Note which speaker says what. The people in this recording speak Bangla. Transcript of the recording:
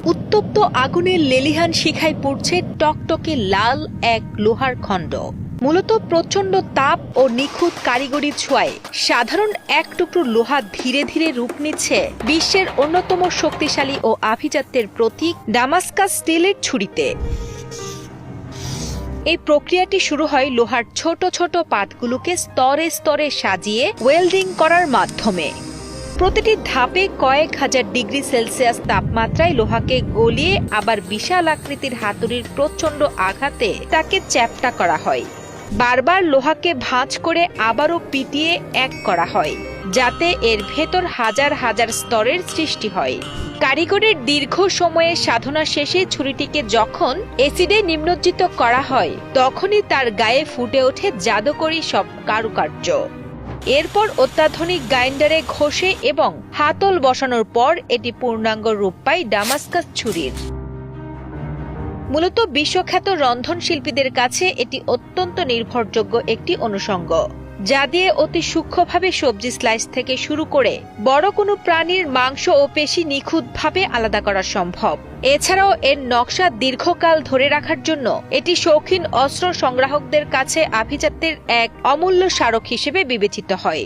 Speaker 1: উত্তপ্ত আগুনে লেলিহান শিখায় পড়ছে টকটকে লাল এক লোহার খণ্ড। মূলত প্রচণ্ড তাপ ও নিখুঁত কারিগরি ছোঁয়ায় সাধারণ এক টুকরো লোহা ধীরে ধীরে রূপ নিচ্ছে বিশ্বের অন্যতম শক্তিশালী ও আভিজাত্যের প্রতীক ডামাস্কাস স্টিলের ছুরিতে। এই প্রক্রিয়াটি শুরু হয় লোহার ছোট ছোট পাতগুলোকে স্তরে স্তরে সাজিয়ে ওয়েল্ডিং করার মাধ্যমে। প্রতিটি ধাপে কয়েক হাজার ডিগ্রি সেলসিয়াস তাপমাত্রায় লোহাকে গলিয়ে আবার বিশাল আকৃতির হাতুড়ির প্রচণ্ড আঘাতে তাকে চ্যাপ্টা করা হয়। বারবার লোহাকে ভাঁজ করে আবারও পিটিয়ে এক করা হয়, যাতে এর ভেতর হাজার হাজার স্তরের সৃষ্টি হয়। কারিগরের দীর্ঘ সময়ের সাধনা শেষে ছুরিটিকে যখন এসিডে নিমজ্জিত করা হয়, তখনই তার গায়ে ফুটে ওঠে জাদুকরী সব কারুকার্য। এরপর অত্যাধুনিক গ্রাইন্ডারে ঘষে এবং হাতল বসানোর পর এটি পূর্ণাঙ্গ রূপ পায় ডামাস্কাস ছুরির। মূলত বিশ্বখ্যাত রন্ধনশিল্পীদের কাছে এটি অত্যন্ত নির্ভরযোগ্য একটি অনুষঙ্গ, যা দিয়ে অতি সূক্ষ্মভাবে সবজি স্লাইস থেকে শুরু করে বড় কোনো প্রাণীর মাংস ও পেশি নিখুঁতভাবে আলাদা করা সম্ভব। এছাড়াও এর নকশা দীর্ঘকাল ধরে রাখার জন্য এটি শৌখিন অস্ত্র সংগ্রাহকদের কাছে আভিজাত্যের এক অমূল্য স্মারক হিসেবে বিবেচিত হয়।